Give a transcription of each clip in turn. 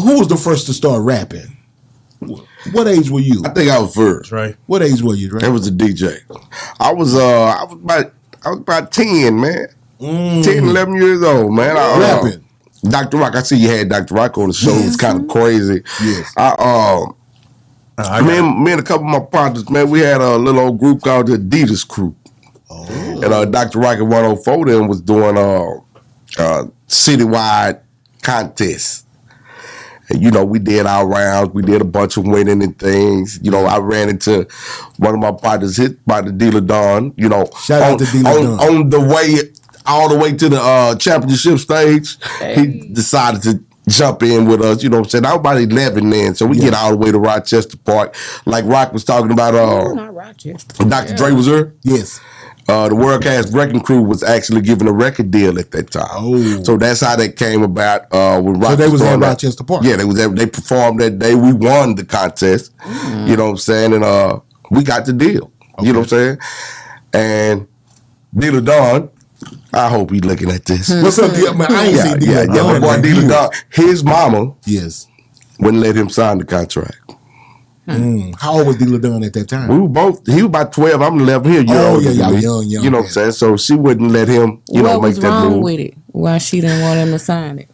who was the first to start rapping? What age were you? I think I was first. Right. What age were you, Dre? It was a DJ. I was about 10, man. 10, 11 years old, man. Rapping. Dr. Rock, I see you had Dr. Rock on the show. It's kind of crazy. Yes. Me and a couple of my partners, man, we had a little old group called the Adidas Crew. Oh. And Dr. Rock at 104 then was doing citywide contests. And, you know, we did our rounds. We did a bunch of winning and things. You know, I ran into one of my partners hit by the Dealer Don. You know, shout out to Dealer Don. On the way, all the way to the championship stage, he decided to jump in with us. You know what I'm saying? I was about 11 then, so we get all the way to Rochester Park. Like Rock was talking about. Not Rochester. Dr. Dre was there? Yes. The World Class Wrecking Crew was actually given a record deal at that time. Oh. So that's how that came about. When Rock so they was in Rochester Park? Yeah, they performed that day. We won the contest. You know what I'm saying? And we got the deal. Okay. You know what I'm saying? And Dealer Don, I hope he's looking at this. What's up, Dealer? I ain't seen Dealer Don. Yeah, my boy Dealer Don. His mama wouldn't let him sign the contract. How old was Dealer Don at that time? We were both. He was about 12. I'm 11. He y'all young. You know what I'm saying? So she wouldn't let him. Make that move. What was wrong with it? Why she didn't want him to sign it?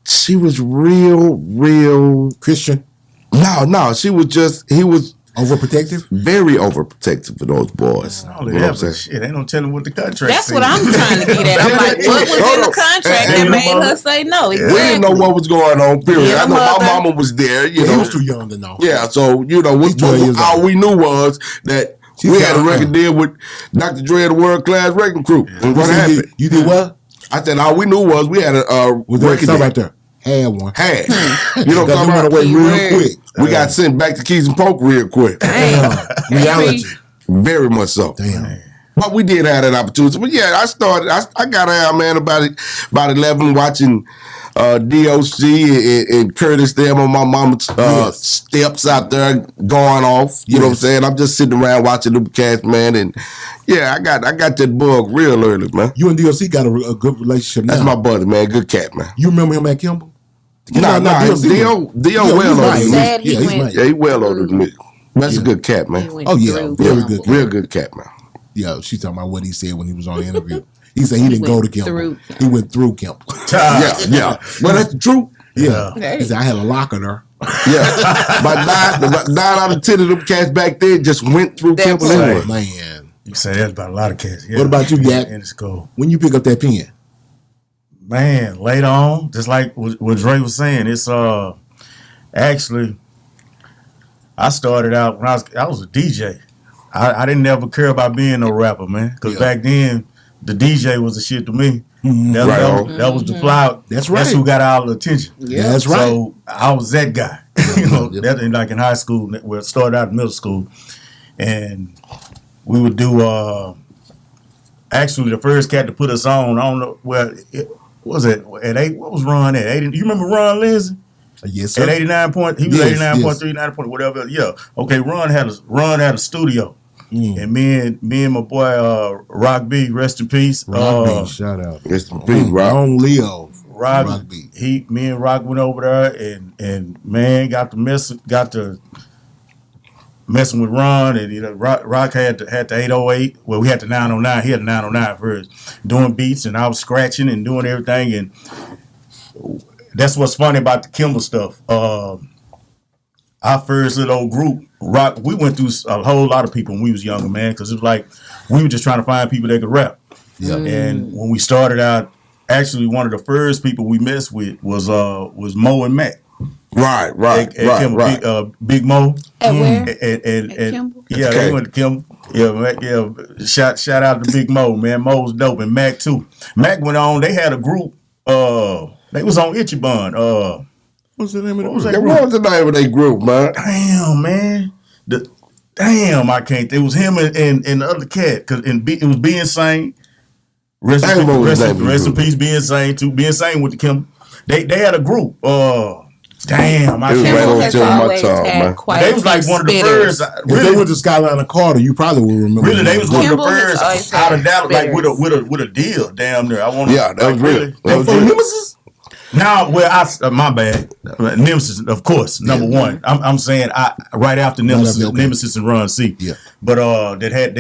She was real Christian. No. She was just. He was overprotective. Very overprotective for those boys. You know what I'm saying? Shit, ain't no telling what the contract. That's said. what I'm trying to get at. I'm like, what was in the contract that made her say no? Exactly. We didn't know what was going on. Period. I know my mama was there. You know, he was too young to know. Yeah, so you know, all we knew was that we had a record deal with Dr. Dre and the World Class Wrecking Crew. And what happened? You did what? I said all we knew was we had a record deal right there. Had one. You know what I'm talking about? Away real quick. We got sent back to Keys and Polk real quick. Damn. Reality. Very much so. Damn. But we did have that opportunity. But yeah, I got out, man, about 11 watching DOC and Curtis them on my mama's steps out there going off. You know what I'm saying? I'm just sitting around watching them cats, man. And yeah, I got that bug real early, man. You and DOC got a good relationship now. That's my buddy, man. Good cat, man. You remember him at Kimball? No, D.O. well older than me. Yeah, he well older than me. That's a good cat, man. Oh, yeah. Very good cat. Real good cat, man. Yeah, she's talking about what he said when he was on the interview. He said he didn't go to Kimball. He went through Kimball. Yeah. Well, that's the truth. Yeah. He said, I had a lock on her. Yeah. But 9 out of 10 of them cats back there just went through Kimball anyway. Man. You say that about a lot of cats. Yeah. What about you, Yak? In the school. When you pick up that pen? Man, later on, just like what Dre was saying, it's actually I started out when I was a DJ. I didn't ever care about being no rapper, man, because back then the DJ was the shit to me. That was the fly. That's right. That's who got all the attention. Yeah, that's right. So I was that guy. That like in high school, where it started out in middle school, and we would do. Actually, the first cat to put us on, I don't know where. Was it at 8? What was Ron at? 80? You remember Ron Lindsay? Yes, sir. At 89 point, he was 89.3, 90 point, whatever. Yeah. Okay. Ron had a studio, and me and my boy Rock B, rest in peace. Rock B, shout out. Rest in peace, Rock. Long Leo. Rock B. Me and Rock went over there, and man got to messing with Ron, and Rock had the 808. Well, we had the 909. He had the 909 first, doing beats, and I was scratching and doing everything. And that's what's funny about the Kimball stuff. Our first little old group, Rock, we went through a whole lot of people when we was younger, man, because it was like we were just trying to find people that could rap. Yeah. And when we started out, actually one of the first people we messed with was Mo and Mac. Right. Big Mo. At where? At Kimball? Yeah, they went to Kimball. Yeah. Shout out to Big Mo, man. Mo was dope, and Mac too. Mac went on. They had a group. They was on Ichiban. What's the name of the group? What was the name of their group, man? Damn, man. I can't. It was him and the other cat, because it was Be Insane. Rest in peace, Be Insane too. Be Insane with the Kimball. They had a group. Damn, I can't remember. They was like one of the first. If they went to Skyline and Carter, you probably would remember. Really, they was one of the first out of Dallas, like with a deal. Damn near. That was real. They from Nemesis. Now, my bad. Nemesis, of course, number one. I'm saying right after Nemesis, Nemesis and Run C. Yeah. But they had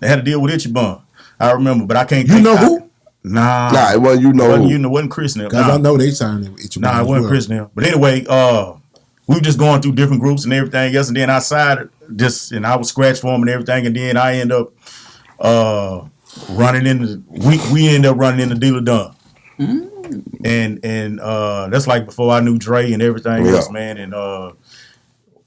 to deal with Itchy Bun. I remember, but I can't. You know who? Nah, it wasn't. It wasn't Chris now. Because I know they signed Itchy Bun. Nah, it wasn't Chris now. But anyway, we were just going through different groups and everything else, and then I signed and I was scratch for him and everything, and then I end up running into we end up running into Dealer Dunn. And that's like before I knew Dre and everything else, man. And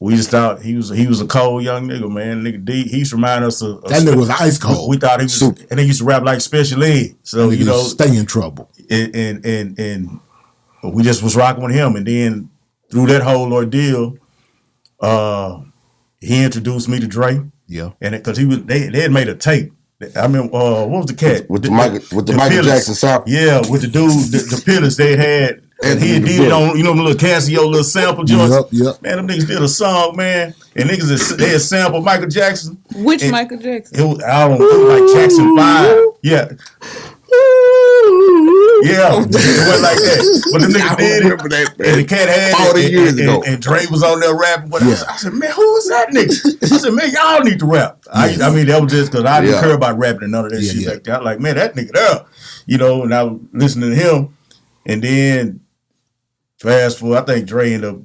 we just thought he was a cold young nigga, man. Nigga D, he used to remind us of that nigga was ice cold. We thought he was, and he used to rap like Special Ed. So you know, stay in trouble. And we just was rocking with him, and then through that whole ordeal, he introduced me to Dre. Yeah, and because they had made a tape. I mean, what was the cat with the Michael Jackson sample? Yeah, with the dude, the Pillars they had, and he did it on them little Casio little sample joints. Yep. Man, them niggas did a song, man, and niggas they had sampled Michael Jackson. Which Michael Jackson? It was like Jackson 5. Yeah. Yeah, it went like that. But the nigga did it, and the cat had 40 years ago. And Dre was on there rapping. But I said, man, who was that nigga? I said, man, y'all need to rap. I mean, that was just because I didn't care about rapping and none of that shit like that. I was like, man, that nigga there. You know, and I was listening to him. And then, fast forward, I think Dre ended up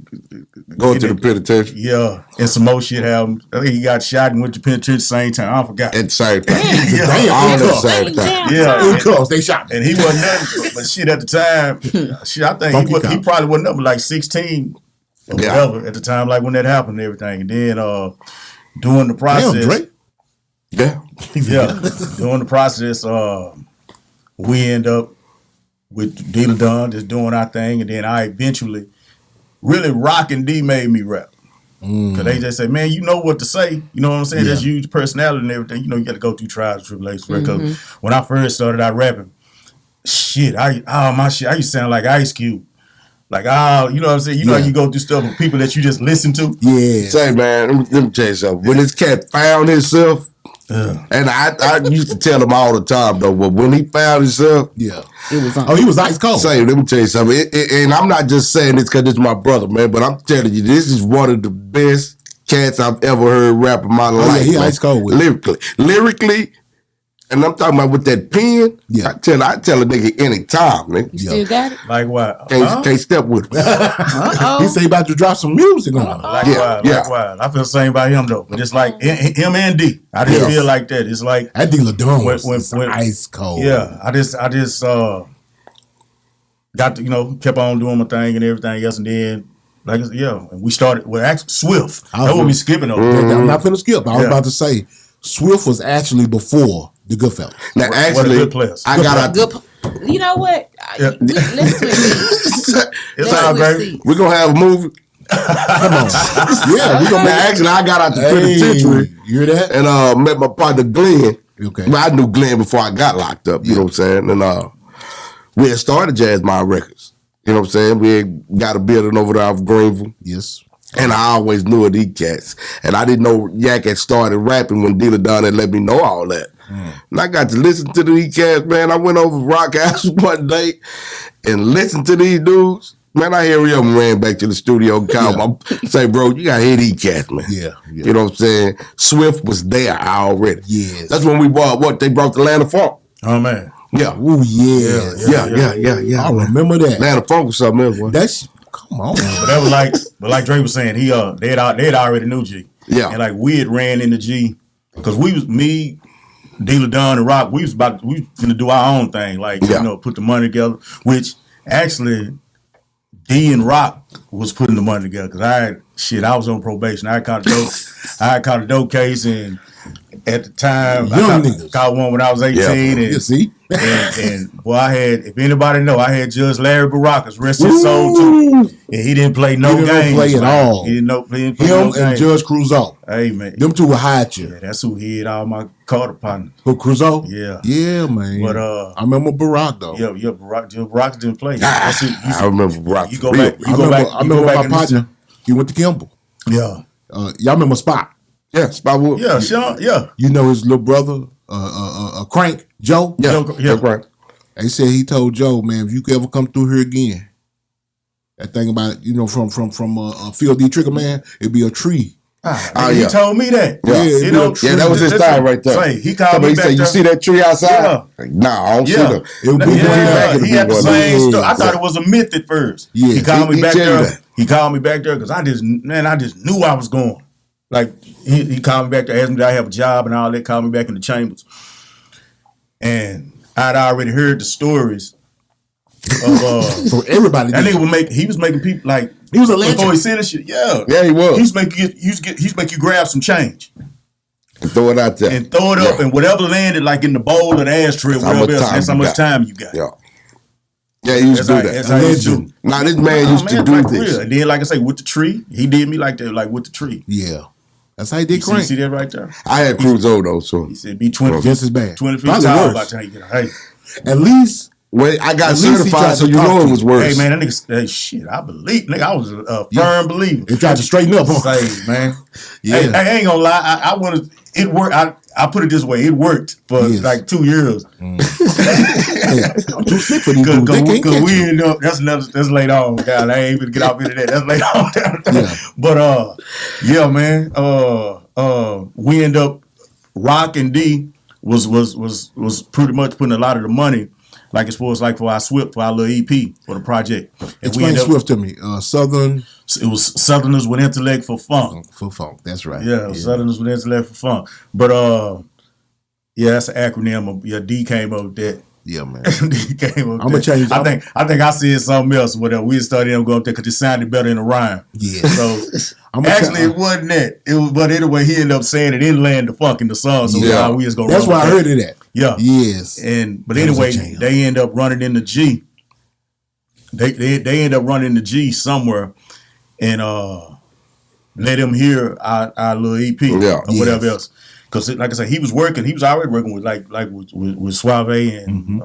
going to the penitentiary. Yeah, and some more shit happened. I think he got shot and went to penitentiary at the same time. I forgot. At the same time. All at the same time. Yeah, because they shot me. And he wasn't nothing, but shit at the time, I think he probably wasn't up like 16 or whatever at the time, like when that happened and everything. And then during the process, during the process, we end up with Dealer Dunn just doing our thing, and then I eventually really Rock and D made me rap. Because they just say, man, you know what to say. You know what I'm saying? That's huge personality and everything. You know, you got to go through trials and tribulations. Because when I first started out rapping, shit, I used to sound like Ice Cube. Like, you know what I'm saying? You know how you go through stuff with people that you just listen to? Yeah. Say, man, let me tell you something. When this cat found himself, and I used to tell him all the time, though, but when he found himself, it was he was ice cold. Say, let me tell you something. And I'm not just saying this because it's my brother, man, but I'm telling you, this is one of the best cats I've ever heard rap in my life. Yeah, he ice cold with lyrically, and I'm talking about with that pen. Yeah, I tell a nigga anytime, man. You still got it? Like what? Can't step with him. He say he about to drop some music on him. Likewise. I feel the same about him though. But it's like him and D. I just feel like that. It's like that Dealer Dunn was ice cold. Yeah, I just got to, kept on doing my thing and everything else, and then and we started with Swift. That what we skipping over. I'm not finna skip. I was about to say Swift was actually before the Goodfellas. Now, actually, good players. I got you know what? Let's switch seats. We're gonna have a movie. Come on. Yeah, we're gonna actually I got out the penitentiary. You hear that? And met my partner Glenn. Okay. Well, I knew Glenn before I got locked up, you know what I'm saying? And we had started Jazz Mind Records. You know what I'm saying? We had got a building over there off Greenville. Yes. And I always knew of these cats. And I didn't know Yak had started rapping when Dealer Dunn had let me know all that. And I got to listen to these cats, man. I went over to Rock House one day and listened to these dudes. Man, I hurry up and ran back to the studio and called say, bro, you got to hear these cats, man. Yeah. You know what I'm saying? Swift was there already. Yes. That's when we brought they brought the Land of Funk. Oh, man. Yeah. Ooh, yeah. I remember that. Land of Funk was something else, boy. Come on. But that was like Dre was saying, they had already knew G. Yeah. And like we had ran into G because me, Dealer Dunn and Rock, we was gonna do our own thing, like put the money together. Which actually, D and Rock was putting the money together because I was on probation. I caught a dope case, and at the time I caught one when I was 18. And, you see. And boy, if anybody know, I had Judge Larry Baracus, rest his soul too. And he didn't play no games. He didn't play at all. He didn't play him no and games. Judge Crusoe. Hey, man. Them two will hide you. Yeah, that's who he had all my Carter partners. Who, Crusoe? Yeah. Yeah, man. But I remember Barack, though. Yeah, Barack didn't play. I remember Barack. You go back. I remember my partner. He went to Kimball. Yeah. Y'all remember Spot? Yeah, Spot Wood. Yeah, Sean. Yeah. You know his little brother, Crank, Joe? Yeah, Crank. They said he told Joe, man, if you ever come through here again, That thing about from Field D Trigger Man, it'd be a tree. He told me that. Yeah, that was his style right there. He called me back said, "You see that tree outside?" Yeah. Like, nah, I don't see them. He had the same story. I thought it was a myth at first. Yeah, he called me back there. He called me back there because I just knew I was going. Like he called me back there, asked me did I have a job and all that. Called me back in the chambers, and I'd already heard the stories. So everybody, that nigga he was making people like he was a legend before he said this shit. Yeah, he was. He's make you grab some change and throw it out there and throw it up, and whatever landed like in the bowl or the ashtray, whatever else. That's how much time you got. Yeah, he used to do that. That's how he used to do. Now this man used to do this. Real. And then, like I say, with the tree, he did me like that, like with the tree. Yeah, that's how he did. You see that right there? I had Cruzo though, so he said be 20 feet, just as bad, 20 feet tall. By the time you get at least. Well, I got certified, so you know it was worse. Hey man, that nigga, shit, I believe, nigga, I was a firm believer. He tried to straighten up, Say, man. Yeah, hey, I ain't gonna lie, I wanted it worked. I put it this way, it worked for like 2 years. Too slick for these dudes. Because we end up, that's later on, God. I ain't even get off into that. That's later on. Yeah. But yeah, man. We end up Rock and D was pretty much putting a lot of the money, like as far as like for our little EP for the project. And explain Swift to me. Southern. It was Southerners with Intellect for Funk. For funk, that's right. Yeah, Southerners with Intellect for Funk. But that's an acronym. D came up with that. Yeah, man. D came up. I'm gonna change. I think I said something else. Whatever. We started them going up there because it sounded better in a rhyme. Yeah. So actually, it wasn't that. It was, but anyway, he ended up saying it didn't land the funk in the song. So we just go. That's why I heard it at. Yeah. Yes. But anyway, they end up running in the G. They end up running the G somewhere, and let him hear our little EP or whatever else. Because like I said, he was already working with like with Suave and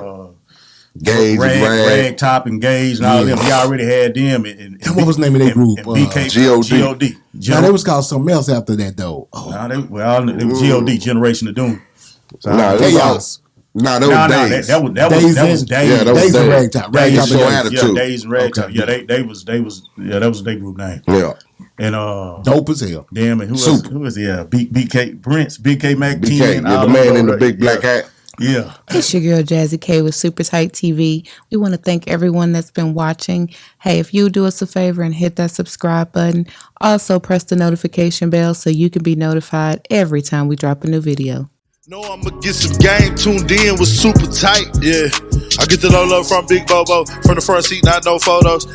Gage, Rag Top and Gage and all them. He already had them. And what was the name of their group? G.O.D. Now they was called something else after that though. They was G.O.D. Generation of Doom. So, Chaos. That was Days. Yeah, that was Days. Ragtop. Days and Ragtop. Yeah, that was their group name. Yeah. And dope as hell. Damn it, who is he? Yeah, BK Prince, BK Mac 10. The man in the big black hat. Yeah. It's your girl Jazzy K with Super Tight TV. We want to thank everyone that's been watching. Hey, if you do us a favor and hit that subscribe button, also press the notification bell so you can be notified every time we drop a new video. No, I'ma get some game tuned in with Super Tight. Yeah, I get the low from Big Bobo from the front seat, not no photos.